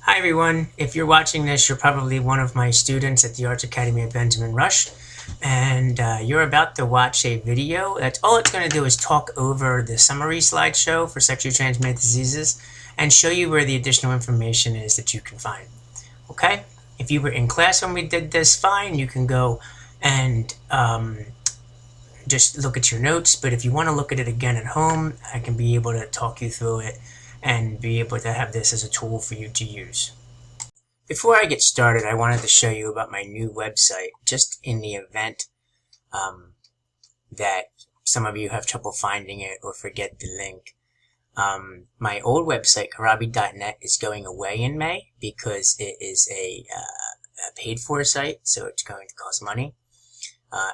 Hi everyone, if you're watching this, you're probably one of my students at the Arts Academy of Benjamin Rush, and you're about to watch a video. That's all it's going to do is talk over the summary slideshow for sexually transmitted diseases and show you where the additional information is that you can find. Okay? If you were in class when we did this, fine, you can go and just look at your notes, but if you want to look at it again at home, I can be able to talk you through it and be able to have this as a tool for you to use. Before I get started, I wanted to show you about my new website, just in the event that some of you have trouble finding it or forget the link. My old website, karabi.net, is going away in May because it is a paid-for site, so it's going to cost money.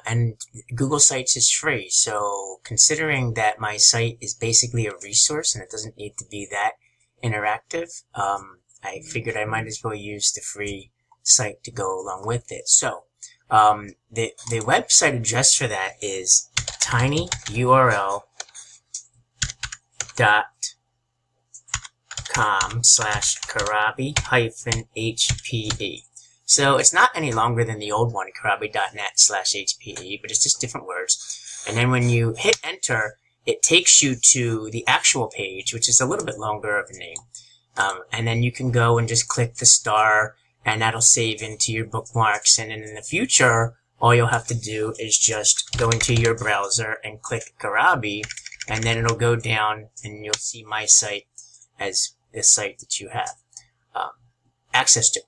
And Google Sites is free, so considering that my site is basically a resource and it doesn't need to be that interactive, I figured I might as well use the free site to go along with it. So the website address for that is tinyurl.com/karabi-hpe. So it's not any longer than the old one, karabi.net/HPE, but it's just different words. And then when you hit enter, it takes you to the actual page, which is a little bit longer of a name. And then you can go and just click the star, and that'll save into your bookmarks. And then in the future, all you'll have to do is just go into your browser and click Karabi, and then it'll go down and you'll see my site as the site that you have access to.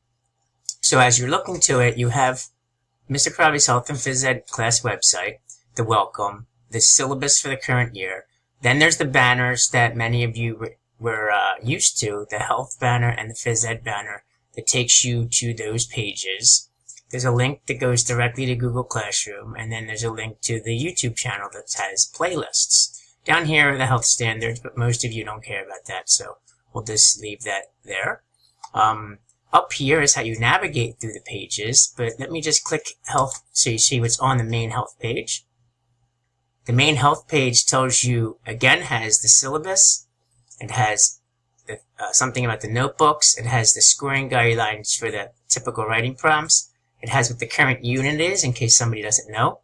So as you're looking to it, you have Mr. Karabi's Health and Phys Ed class website, the welcome, the syllabus for the current year. Then there's the banners that many of you were used to, the health banner and the phys ed banner that takes you to those pages. There's a link that goes directly to Google Classroom, and then there's a link to the YouTube channel that has playlists. Down here are the health standards, but most of you don't care about that, so we'll just leave that there. Up here is how you navigate through the pages, but let me just click health so you see what's on the main health page. The main health page tells you, again, has the syllabus, it has something about the notebooks, it has the scoring guidelines for the typical writing prompts, it has what the current unit is in case somebody doesn't know.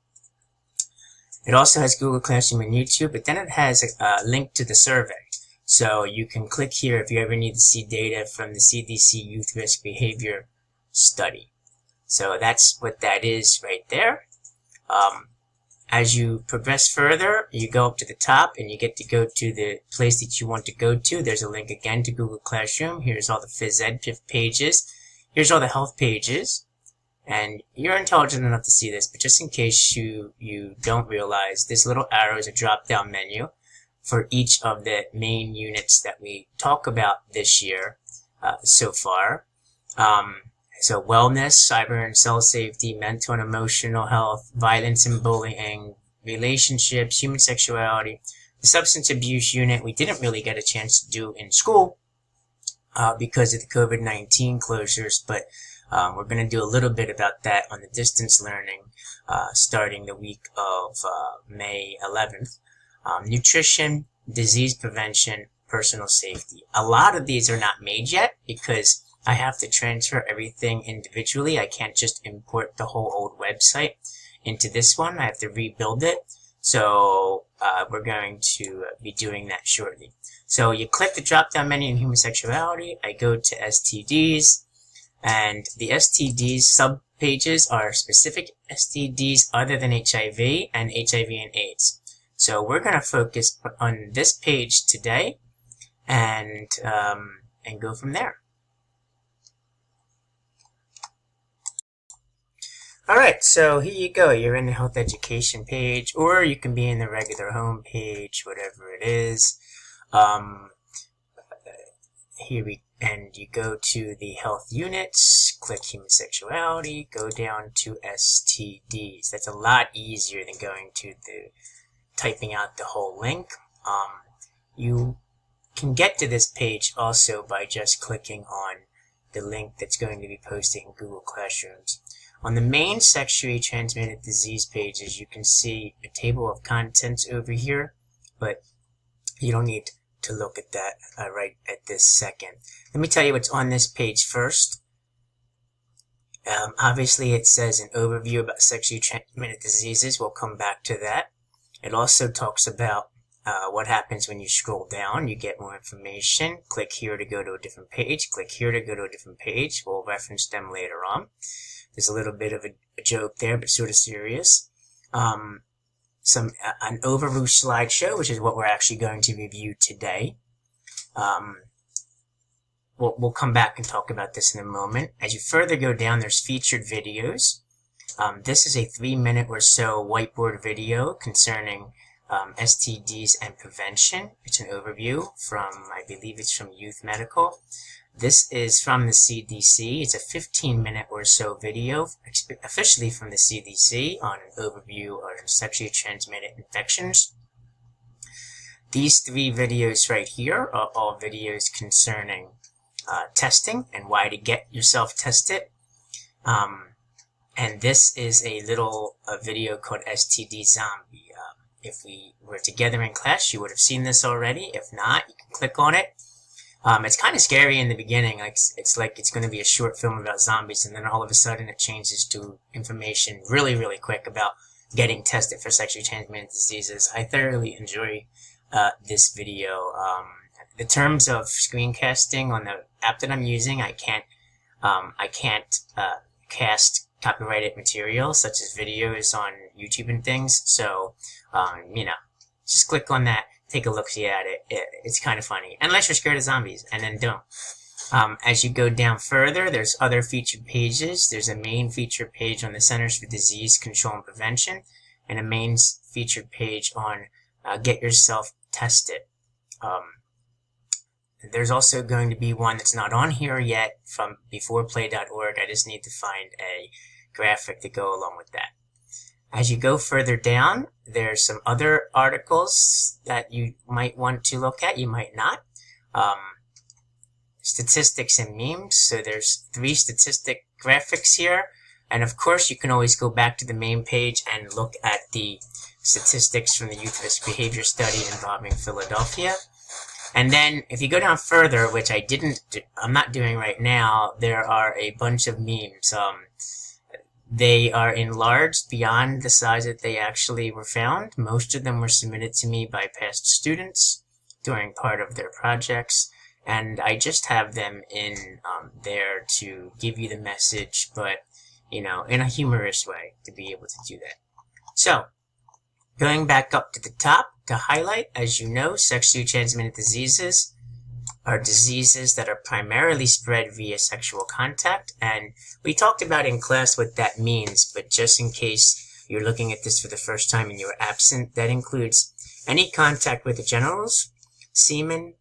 It also has Google Classroom and YouTube, but then it has a link to the survey. So you can click here if you ever need to see data from the CDC Youth Risk Behavior Study. So that's what that is right there. As you progress further, you go up to the top and you get to go to the place that you want to go to. There's a link again to Google Classroom. Here's all the phys ed pages. Here's all the health pages. And you're intelligent enough to see this, but just in case you don't realize, this little arrow is a drop-down menu for each of the main units that we talk about this year so far. So wellness, cyber and cell safety, mental and emotional health, violence and bullying, relationships, human sexuality. The substance abuse unit we didn't really get a chance to do in school because of the COVID-19 closures, but we're going to do a little bit about that on the distance learning starting the week of May 11th. Nutrition, disease prevention, personal safety. A lot of these are not made yet because I have to transfer everything individually. I can't just import the whole old website into this one. I have to rebuild it. So we're going to be doing that shortly. So you click the drop-down menu in human sexuality. I go to STDs, and the STDs sub-pages are specific STDs other than HIV and HIV and AIDS. So we're going to focus on this page today and go from there. Alright, so here you go. You're in the health education page, or you can be in the regular home page, whatever it is. And you go to the health units, click human sexuality, go down to STDs. That's a lot easier than going to typing out the whole link. You can get to this page also by just clicking on the link that's going to be posted in Google Classrooms. On the main sexually transmitted disease pages, you can see a table of contents over here, but you don't need to look at that right at this second. Let me tell you what's on this page first. Obviously, it says an overview about sexually transmitted diseases. We'll come back to that. It also talks about what happens when you scroll down. You get more information. Click here to go to a different page. Click here to go to a different page. We'll reference them later on. There's a little bit of a joke there, but sort of serious. An overview slideshow, which is what we're actually going to review today. We'll come back and talk about this in a moment. As you further go down, there's featured videos. This is a 3-minute or so whiteboard video concerning STDs and prevention. It's an overview from, I believe it's from Youth Medical. This is from the CDC. It's a 15-minute or so video, officially from the CDC, on an overview of sexually transmitted infections. These 3 videos right here are all videos concerning testing and why to get yourself tested. And this is a little video called Std Zombie. If we were together in class, you would have seen this already. If not, you can click on it. It's kind of scary in the beginning. It's like it's going to be a short film about zombies, and then all of a sudden it changes to information really, really quick about getting tested for sexually transmitted diseases. I thoroughly enjoy this video. The terms of screencasting on the app that I'm using, I can't cast copyrighted material such as videos on YouTube and things. So, just click on that, take a look-see at it. It's kind of funny, unless you're scared of zombies, and then don't. As you go down further, there's other featured pages. There's a main featured page on the Centers for Disease Control and Prevention, and a main featured page on Get Yourself Tested. There's also going to be one that's not on here yet from beforeplay.org. I just need to find a graphic to go along with that. As you go further down, there's some other articles that you might want to look at. You might not. Statistics and memes. So there's 3 statistic graphics here. And of course, you can always go back to the main page and look at the statistics from the Youth Risk Behavior Study involving Philadelphia. And then, if you go down further, which I'm not doing right now, there are a bunch of memes. They are enlarged beyond the size that they actually were found. Most of them were submitted to me by past students during part of their projects, and I just have them in there to give you the message, but, in a humorous way to be able to do that. So, going back up to the top to highlight, as you know, sexually transmitted diseases are diseases that are primarily spread via sexual contact. And we talked about in class what that means, but just in case you're looking at this for the first time and you're absent, that includes any contact with the genitals, semen,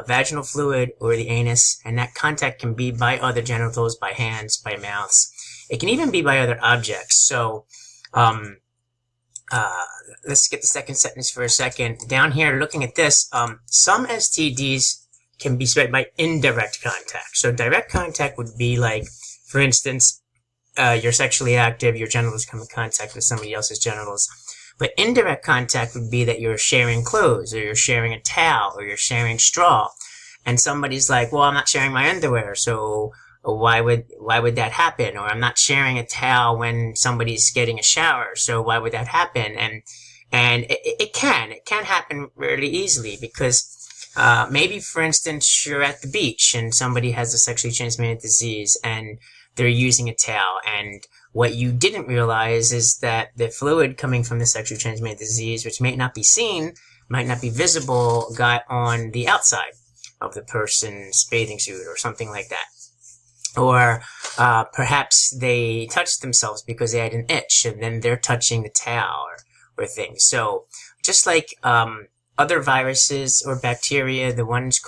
vaginal fluid, or the anus. And that contact can be by other genitals, by hands, by mouths. It can even be by other objects. So, let's get the second sentence for a second. Down here, looking at this, some STDs can be spread by indirect contact. So direct contact would be like, for instance, you're sexually active, your genitals come in contact with somebody else's genitals. But indirect contact would be that you're sharing clothes, or you're sharing a towel, or you're sharing straw. And somebody's like, well, I'm not sharing my underwear, so why would that happen? Or I'm not sharing a towel when somebody's getting a shower, so why would that happen? And it can happen really easily, because maybe, for instance, you're at the beach and somebody has a sexually transmitted disease and they're using a towel, and what you didn't realize is that the fluid coming from the sexually transmitted disease, which may not be seen, might not be visible, got on the outside of the person's bathing suit or something like that. Or perhaps they touched themselves because they had an itch, and then they're touching the towel or things. So just like other viruses or bacteria, the ones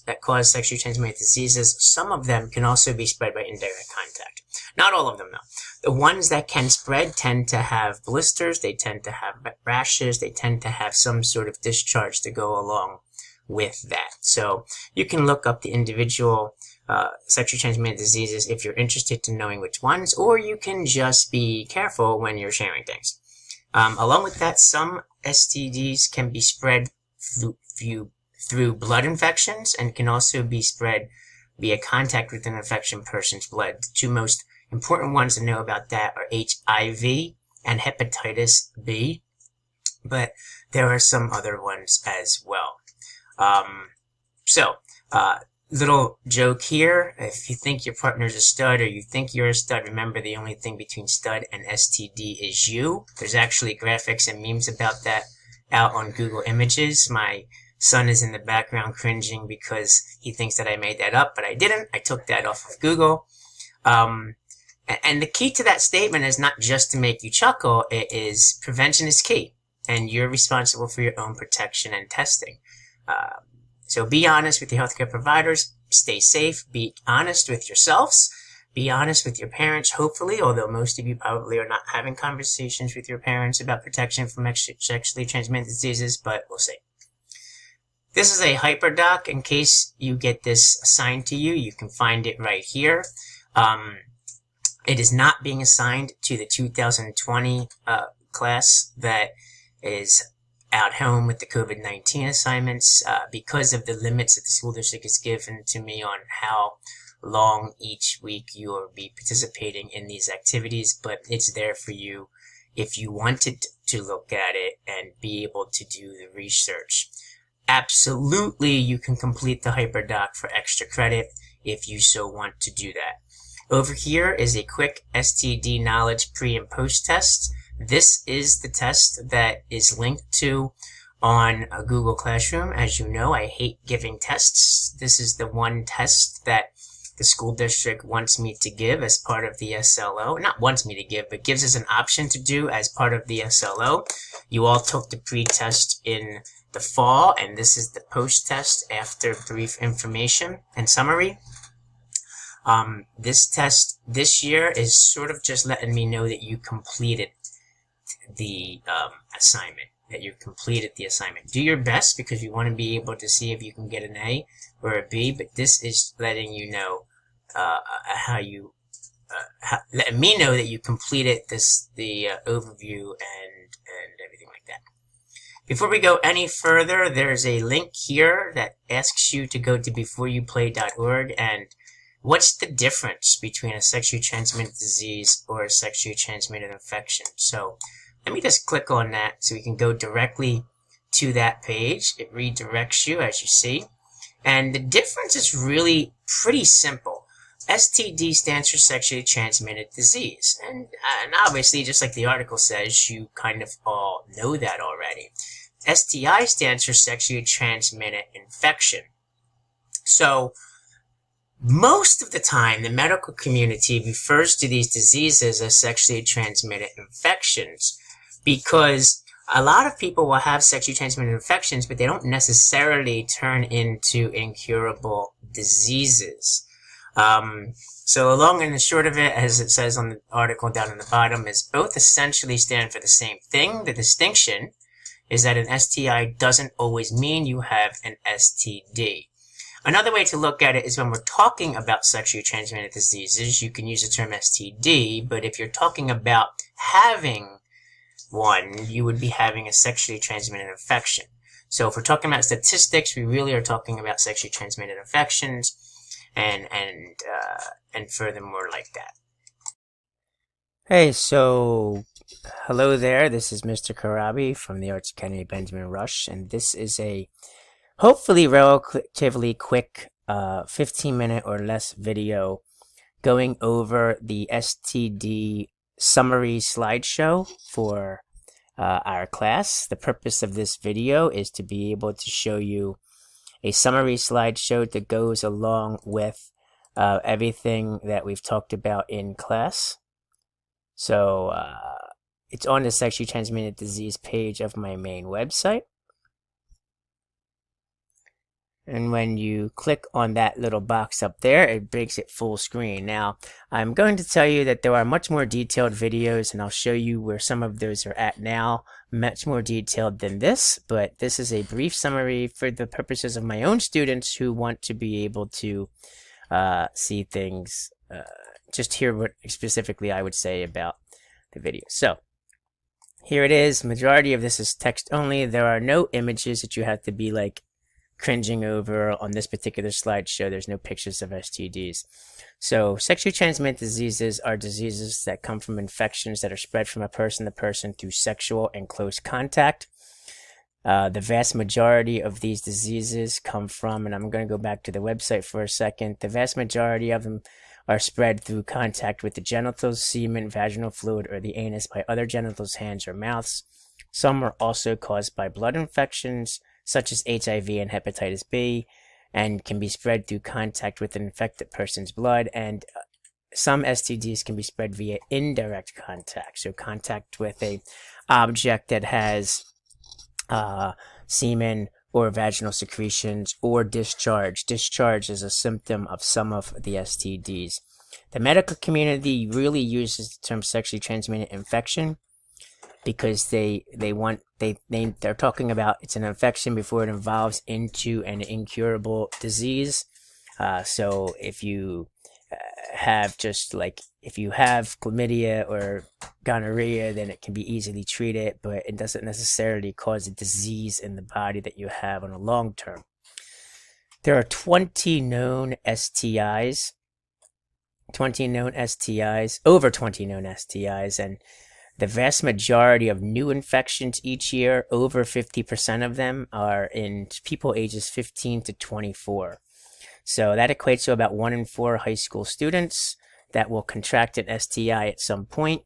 that cause sexually transmitted diseases, some of them can also be spread by indirect contact. Not all of them, though. The ones that can spread tend to have blisters, they tend to have rashes, they tend to have some sort of discharge to go along with that. So you can look up the individual sexually transmitted diseases if you're interested in knowing which ones, or you can just be careful when you're sharing things. Along with that, some STDs can be spread through blood infections and can also be spread via contact with an infection person's blood. The two most important ones to know about that are HIV and Hepatitis B, but there are some other ones as well. Little joke here. If you think your partner's a stud or you think you're a stud, remember the only thing between stud and STD is you. There's actually graphics and memes about that out on Google Images. My son is in the background cringing because he thinks that I made that up, but I didn't. I took that off of Google. And the key to that statement is not just to make you chuckle. It is prevention is key, and you're responsible for your own protection and testing. So be honest with your healthcare providers, stay safe, be honest with yourselves, be honest with your parents, hopefully, although most of you probably are not having conversations with your parents about protection from sexually transmitted diseases, but we'll see. This is a HyperDoc. In case you get this assigned to you, you can find it right here. It is not being assigned to the 2020 class that is out home with the COVID-19 assignments because of the limits that the school district has given to me on how long each week you will be participating in these activities, but it's there for you if you wanted to look at it and be able to do the research. Absolutely, you can complete the HyperDoc for extra credit if you so want to do that. Over here is a quick STD knowledge pre and post test. This is the test that is linked to on a Google Classroom. As you know, I hate giving tests. This is the one test that the school district wants me to give as part of the SLO. Not wants me to give, but gives us an option to do as part of the SLO. You all took the pre-test in the fall, and this is the post-test after brief information and summary. This test this year is sort of just letting me know that you completed the assignment, Do your best because you want to be able to see if you can get an A or a B, but this is letting you know letting me know that you completed the overview and everything like that. Before we go any further, there's a link here that asks you to go to beforeyouplay.org and what's the difference between a sexually transmitted disease or a sexually transmitted infection? So let me just click on that so we can go directly to that page. It redirects you, as you see. And the difference is really pretty simple. STD stands for sexually transmitted disease. And obviously, just like the article says, you kind of all know that already. STI stands for sexually transmitted infection. So most of the time, the medical community refers to these diseases as sexually transmitted infections because a lot of people will have sexually transmitted infections, but they don't necessarily turn into incurable diseases. So the long and the short of it, as it says on the article down in the bottom, is both essentially stand for the same thing. The distinction is that an STI doesn't always mean you have an STD. Another way to look at it is when we're talking about sexually transmitted diseases, you can use the term STD, but if you're talking about having one, you would be having a sexually transmitted infection. So if we're talking about statistics, we really are talking about sexually transmitted infections and furthermore like that. Hey, so hello there. This is Mr. Karabi from the Arts Academy Benjamin Rush, and this is a hopefully relatively quick 15-minute or less video going over the Std Summary Slideshow for our class. The purpose of this video is to be able to show you a summary slideshow that goes along with everything that we've talked about in class. So it's on the sexually transmitted disease page of my main website. And when you click on that little box up there, it makes it full screen. Now, I'm going to tell you that there are much more detailed videos, and I'll show you where some of those are at now, much more detailed than this, but this is a brief summary for the purposes of my own students who want to be able to see things, just hear what specifically I would say about the video. So, here it is. Majority of this is text only. There are no images that you have to be like cringing over on this particular slideshow, there's no pictures of STDs. So sexually transmitted diseases are diseases that come from infections that are spread from a person to person through sexual and close contact. The vast majority of these diseases come from, and I'm going to go back to the website for a second, the vast majority of them are spread through contact with the genitals, semen, vaginal fluid, or the anus by other genitals, hands, or mouths. Some are also caused by blood infections, such as HIV and hepatitis B, and can be spread through contact with an infected person's blood. And some STDs can be spread via indirect contact, so contact with a object that has semen or vaginal secretions or discharge. Discharge is a symptom of some of the STDs. The medical community really uses the term sexually transmitted infection because they're talking about it's an infection before it evolves into an incurable disease. So if you have if you have chlamydia or gonorrhea, then it can be easily treated, but it doesn't necessarily cause a disease in the body that you have on a long term. There are 20 known STIs, over 20 known STIs, and the vast majority of new infections each year, over 50% of them, are in people ages 15 to 24. So that equates to about 1 in 4 high school students that will contract an STI at some point.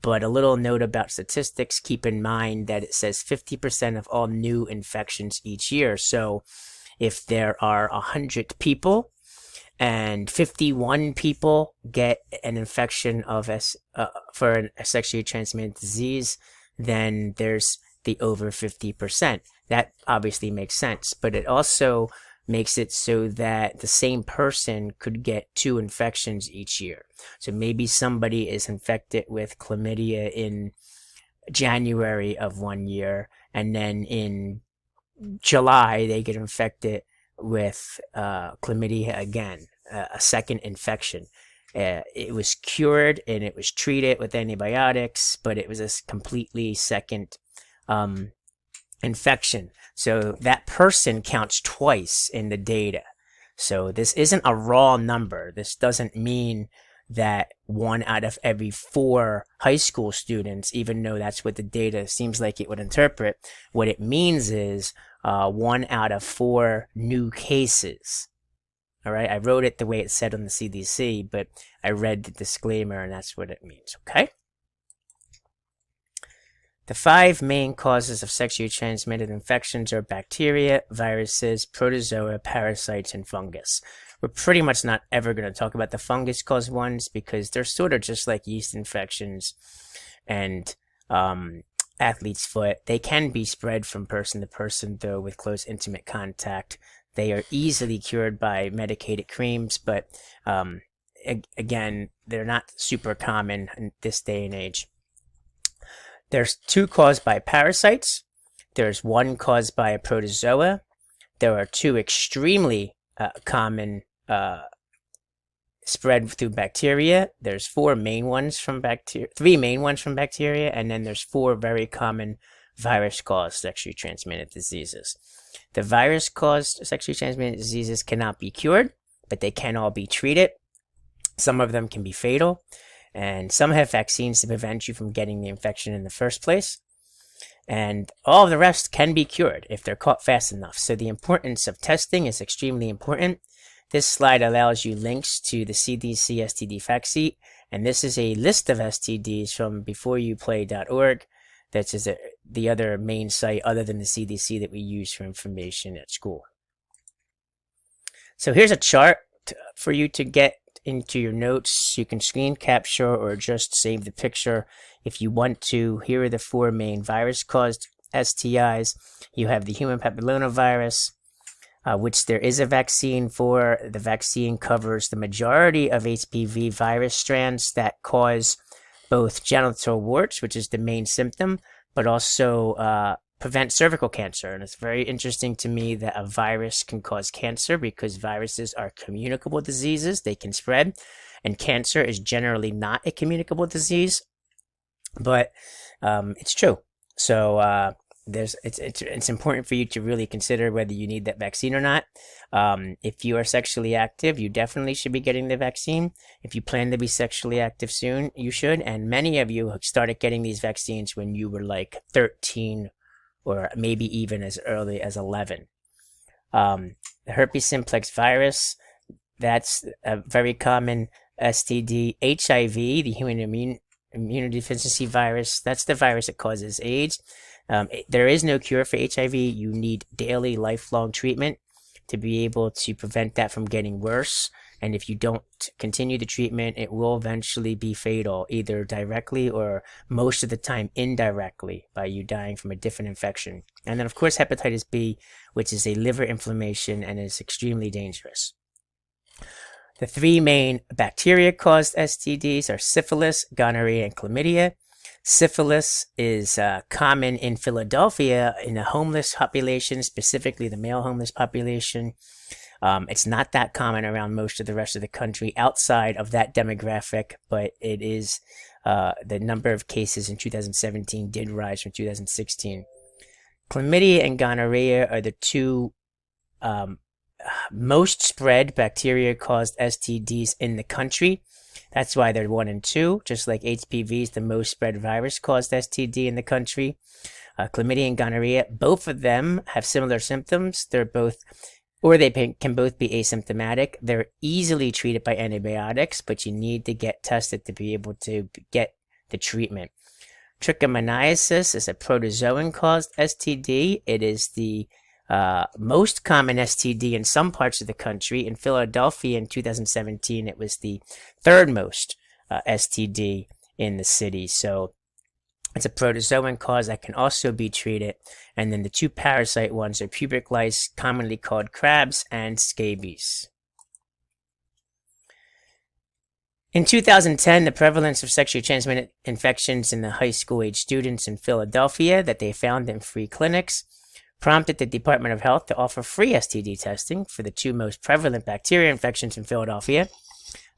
But a little note about statistics, keep in mind that it says 50% of all new infections each year. So if there are 100 people and 51 people get an infection of for a sexually transmitted disease, then there's the over 50%. That obviously makes sense, but it also makes it so that the same person could get 2 infections each year. So maybe somebody is infected with chlamydia in January of one year, and then in July they get infected with chlamydia again, a second infection. It was cured and it was treated with antibiotics, but it was a completely second infection. So that person counts twice in the data. So this isn't a raw number. This doesn't mean that 1 out of every 4 high school students, even though that's what the data seems like it would interpret, what it means is 1 out of 4 new cases. All right, I wrote it the way it said on the CDC, but I read the disclaimer, and that's what it means, okay? The 5 main causes of sexually transmitted infections are bacteria, viruses, protozoa, parasites, and fungus. We're pretty much not ever going to talk about the fungus-caused ones because they're sort of just like yeast infections and athlete's foot. They can be spread from person to person, though, with close intimate contact. They are easily cured by medicated creams, but again, they're not super common in this day and age. There's 2 caused by parasites. There's 1 caused by a protozoa. There are 2 extremely common spread through bacteria. There's 3 main ones from bacteria, and then there's 4 very common virus-caused sexually transmitted diseases. The virus-caused sexually transmitted diseases cannot be cured, but they can all be treated. Some of them can be fatal, and some have vaccines to prevent you from getting the infection in the first place. And all of the rest can be cured if they're caught fast enough. So the importance of testing is extremely important. This slide allows you links to the CDC STD fact sheet, and this is a list of STDs from beforeyouplay.org. That is the other main site other than the CDC that we use for information at school. So here's a chart for you to get into your notes. You can screen capture or just save the picture if you want to. Here are the 4 main virus-caused STIs. You have the human papillomavirus, which there is a vaccine for. The vaccine covers the majority of HPV virus strands that cause both genital warts, which is the main symptom, but also prevent cervical cancer. And it's very interesting to me that a virus can cause cancer because viruses are communicable diseases. They can spread, and cancer is generally not a communicable disease, but it's true. So it's important for you to really consider whether you need that vaccine or not. If you are sexually active, you definitely should be getting the vaccine. If you plan to be sexually active soon, you should. And many of you started getting these vaccines when you were like 13 or maybe even as early as 11. The herpes simplex virus, that's a very common STD. HIV, the human immunodeficiency virus, that's the virus that causes AIDS. There is no cure for HIV. You need daily, lifelong treatment to be able to prevent that from getting worse. And if you don't continue the treatment, it will eventually be fatal, either directly or most of the time indirectly, by you dying from a different infection. And then, of course, hepatitis B, which is a liver inflammation and is extremely dangerous. The three main bacteria-caused STDs are syphilis, gonorrhea, and chlamydia. Syphilis is common in Philadelphia in the homeless population, specifically the male homeless population. It's not that common around most of the rest of the country outside of that demographic, but it is the number of cases in 2017 did rise from 2016. Chlamydia and gonorrhea are the two most spread bacteria-caused STDs in the country. That's why they're 1 and 2, just like HPV is the most spread virus-caused STD in the country. Chlamydia and gonorrhea, both of them have similar symptoms. They're both, or they can both be asymptomatic. They're easily treated by antibiotics, but you need to get tested to be able to get the treatment. Trichomoniasis is a protozoan-caused STD. It is the most common STD in some parts of the country. In Philadelphia in 2017, it was the third most STD in the city. So it's a protozoan cause that can also be treated. And then the two parasite ones are pubic lice, commonly called crabs, and scabies. In 2010, the prevalence of sexually transmitted infections in the high school age students in Philadelphia that they found in free clinics prompted the Department of Health to offer free STD testing for the two most prevalent bacteria infections in Philadelphia.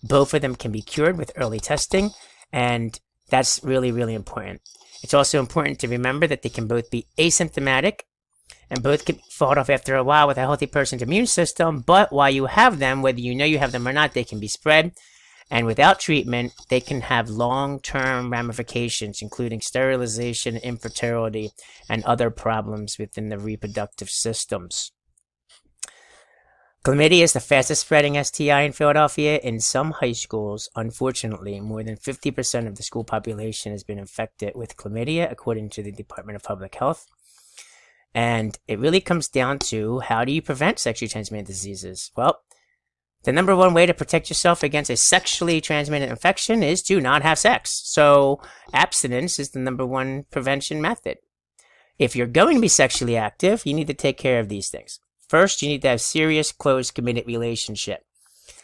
Both of them can be cured with early testing, and that's really, really important. It's also important to remember that they can both be asymptomatic, and both can fall off after a while with a healthy person's immune system, but while you have them, whether you know you have them or not, they can be spread. And without treatment, they can have long-term ramifications, including sterilization, infertility, and other problems within the reproductive systems. Chlamydia is the fastest spreading STI in Philadelphia. In some high schools, unfortunately, more than 50% of the school population has been infected with chlamydia, according to the Department of Public Health. And it really comes down to, how do you prevent sexually transmitted diseases? Well, the number one way to protect yourself against a sexually transmitted infection is to not have sex. So abstinence is the number one prevention method. If you're going to be sexually active, you need to take care of these things. First, you need to have serious, close, committed relationship.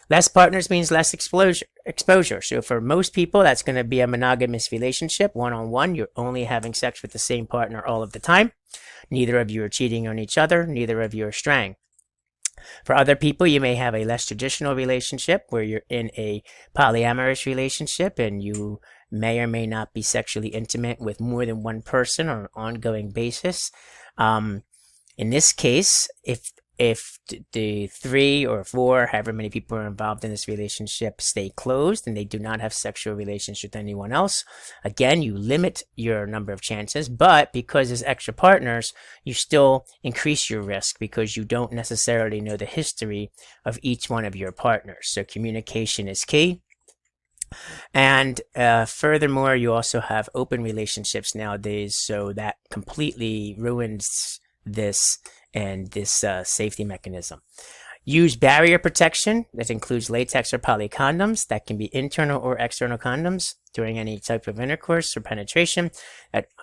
Less partners means less exposure. So for most people, that's going to be a monogamous relationship, one-on-one. You're only having sex with the same partner all of the time. Neither of you are cheating on each other. Neither of you are straying. For other people, you may have a less traditional relationship where you're in a polyamorous relationship and you may or may not be sexually intimate with more than one person on an ongoing basis. In this case, if the 3 or 4, however many people are involved in this relationship, stay closed and they do not have sexual relations with anyone else, again, you limit your number of chances, but because there's extra partners, you still increase your risk because you don't necessarily know the history of each one of your partners. So communication is key. And furthermore, you also have open relationships nowadays, so that completely ruins this and this safety mechanism. Use barrier protection that includes latex or poly condoms that can be internal or external condoms during any type of intercourse or penetration.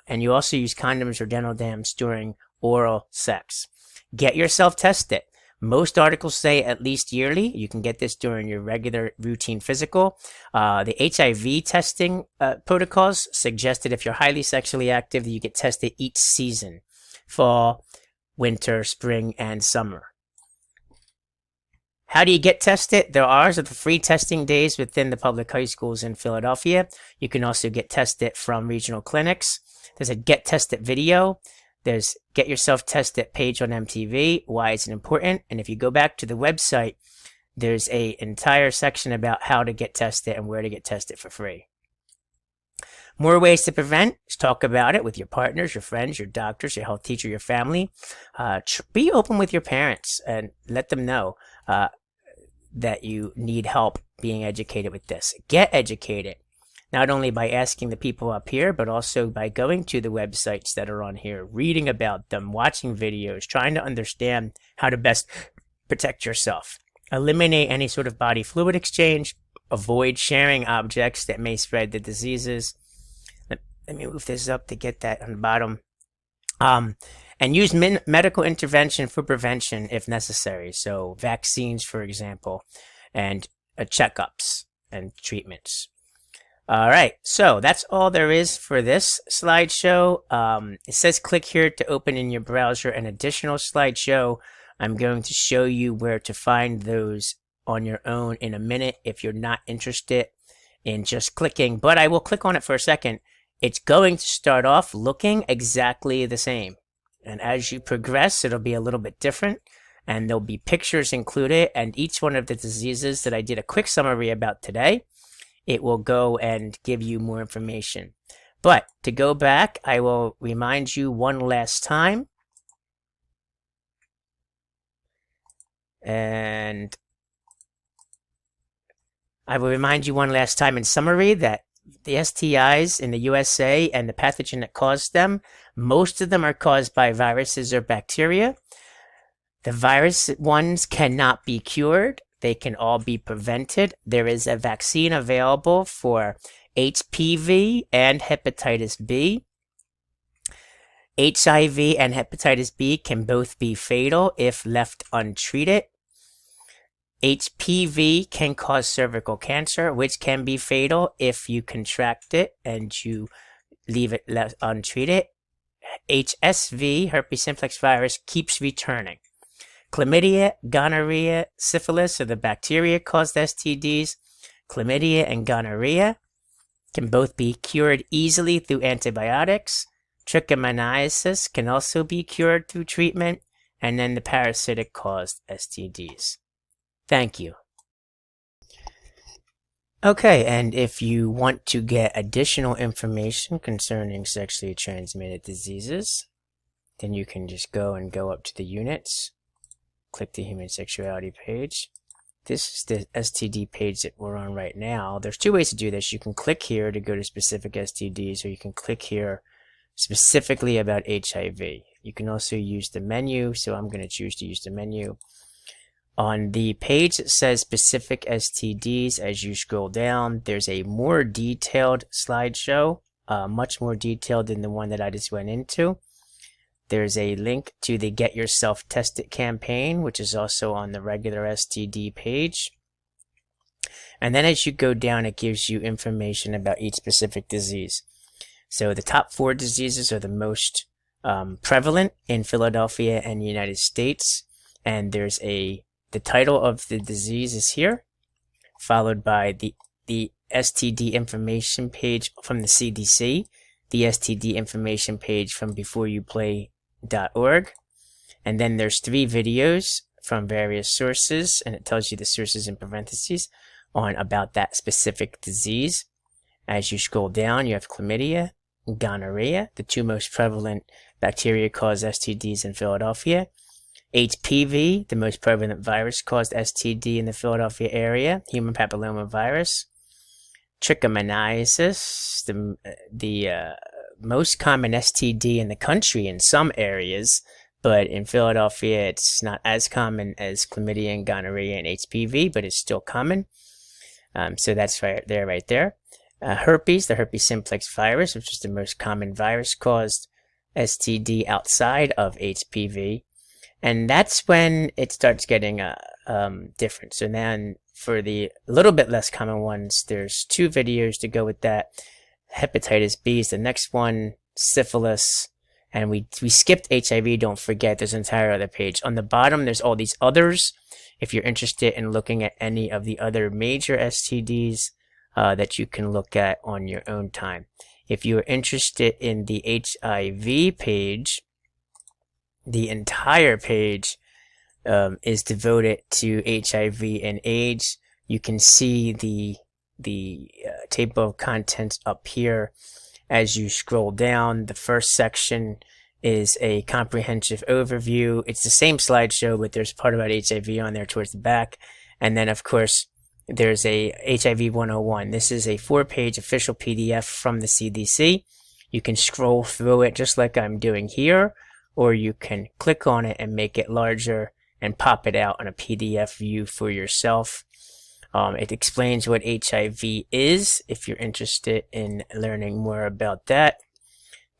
And you also use condoms or dental dams during oral sex. Get yourself tested. Most articles say at least yearly. You can get this during your regular routine physical. The HIV testing protocols suggested if you're highly sexually active that you get tested each season. Fall, winter, spring, and summer. How do you get tested? There are the free testing days within the public high schools in Philadelphia. You can also get tested from regional clinics. There's a Get Tested video There's Get Yourself Tested page on MTV, why it's important. And if you go back to the website, there's an entire section about how to get tested and where to get tested for free. More ways to prevent. Just talk about it with your partners, your friends, your doctors, your health teacher, your family. Be open with your parents and let them know that you need help being educated with this. Get educated, not only by asking the people up here, but also by going to the websites that are on here, reading about them, watching videos, trying to understand how to best protect yourself. Eliminate any sort of body fluid exchange. Avoid sharing objects that may spread the diseases. Let me move this up to get that on the bottom. And use medical intervention for prevention if necessary. So vaccines, for example, and checkups and treatments. All right, so that's all there is for this slideshow. It says click here to open in your browser an additional slideshow. I'm going to show you where to find those on your own in a minute if you're not interested in just clicking, but I will click on it for a second. It's going to start off looking exactly the same. And as you progress, it'll be a little bit different. And there'll be pictures included. And each one of the diseases that I did a quick summary about today, it will go and give you more information. But to go back, I will remind you one last time. And I will remind you one last time in summary that the STIs in the USA and the pathogen that caused them, most of them are caused by viruses or bacteria. The virus ones cannot be cured. They can all be prevented. There is a vaccine available for HPV and hepatitis B. HIV and hepatitis B can both be fatal if left untreated. HPV can cause cervical cancer, which can be fatal if you contract it and you leave it untreated. HSV, herpes simplex virus, keeps returning. Chlamydia, gonorrhea, syphilis are the bacteria-caused STDs. Chlamydia and gonorrhea can both be cured easily through antibiotics. Trichomoniasis can also be cured through treatment. And then the parasitic-caused STDs. Thank you. Okay, and if you want to get additional information concerning sexually transmitted diseases, then you can just go up to the units, click the human sexuality page. This is the STD page that we're on right now. There's two ways to do this. You can click here to go to specific STDs, or you can click here specifically about HIV. You can also use the menu, so I'm going to choose to use the menu. On the page that says specific STDs, as you scroll down, there's a more detailed slideshow, much more detailed than the one that I just went into. There's a link to the Get Yourself Tested campaign, which is also on the regular STD page. And then as you go down, it gives you information about each specific disease. So the top 4 diseases are the most prevalent in Philadelphia and the United States. And there's the title of the disease is here, followed by the STD information page from the CDC, the STD information page from beforeyouplay.org, and then there's 3 videos from various sources, and it tells you the sources in parentheses on about that specific disease. As you scroll down, you have chlamydia, gonorrhea, the 2 most prevalent bacteria-caused STDs in Philadelphia. HPV, the most prevalent virus-caused STD in the Philadelphia area, human papillomavirus. Trichomoniasis, the most common STD in the country in some areas, but in Philadelphia it's not as common as chlamydia and gonorrhea and HPV, but it's still common. So that's right there. Herpes, the herpes simplex virus, which is the most common virus-caused STD outside of HPV. And that's when it starts getting different. So then for the little bit less common ones, there's 2 videos to go with that. Hepatitis B is the next one, syphilis, and we skipped HIV, don't forget, there's an entire other page. On the bottom, there's all these others. If you're interested in looking at any of the other major STDs that you can look at on your own time. If you're interested in the HIV page, the entire page is devoted to HIV and AIDS. You can see the table of contents up here. As you scroll down, the first section is a comprehensive overview. It's the same slideshow, but there's part about HIV on there towards the back. And then, of course, there's a HIV 101. This is a 4-page official PDF from the CDC. You can scroll through it just like I'm doing here, or you can click on it and make it larger and pop it out on a PDF view for yourself. It explains what HIV is if you're interested in learning more about that.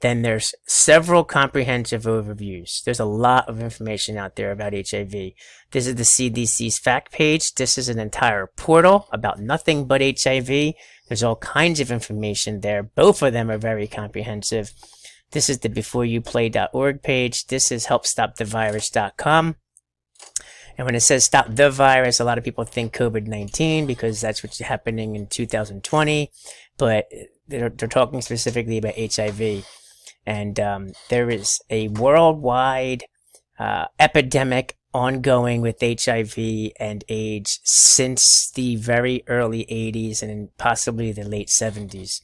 Then there's several comprehensive overviews. There's a lot of information out there about HIV. This is the CDC's fact page. This is an entire portal about nothing but HIV. There's all kinds of information there. Both of them are very comprehensive. This is the beforeyouplay.org page. This is helpstopthevirus.com. And when it says stop the virus, a lot of people think COVID-19 because that's what's happening in 2020. But they're talking specifically about HIV. And there is a worldwide epidemic ongoing with HIV and AIDS since the very early 80s and possibly the late 70s.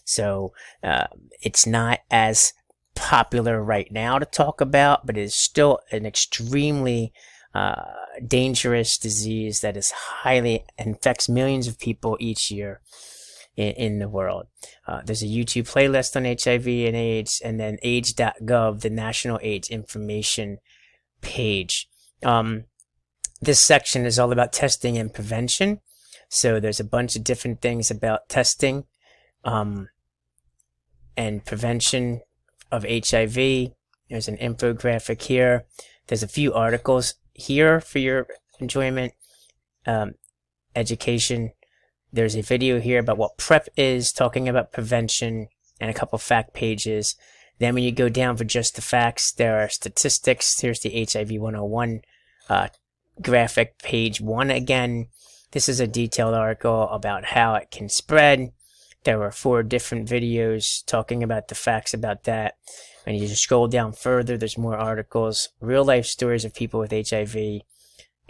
So it's not as popular right now to talk about, but it is still an extremely dangerous disease that is highly infects millions of people each year in the world. There's a YouTube playlist on HIV and AIDS, and then AIDS.gov, the National AIDS Information page. This section is all about testing and prevention. So there's a bunch of different things about testing and prevention of HIV. There's an infographic here. There's a few articles here for your enjoyment. Education. There's a video here about what PrEP is, talking about prevention, and a couple fact pages. Then when you go down for just the facts, there are statistics. Here's the HIV 101 graphic, page 1 again. This is a detailed article about how it can spread. There were 4 different videos talking about the facts about that. When you just scroll down further, there's more articles, real life stories of people with HIV,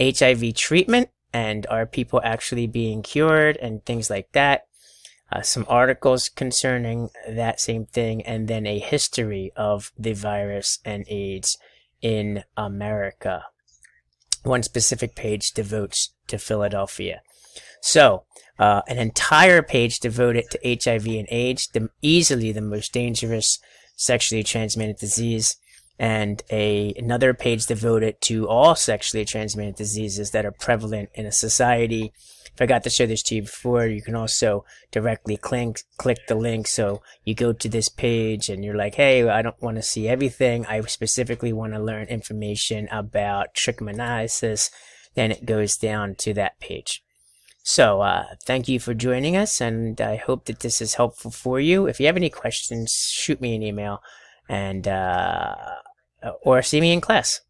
HIV treatment, and are people actually being cured, and things like that. Some articles concerning that same thing, and then a history of the virus and AIDS in America. One specific page devotes to Philadelphia. So, an entire page devoted to HIV and AIDS, easily the most dangerous sexually transmitted disease, and another page devoted to all sexually transmitted diseases that are prevalent in a society. I forgot to show this to you before. You can also directly click the link. So you go to this page and you're like, hey, I don't want to see everything. I specifically want to learn information about Trichomoniasis. Then it goes down to that page. So thank you for joining us, and I hope that this is helpful for you. If you have any questions, shoot me an email, and or see me in class.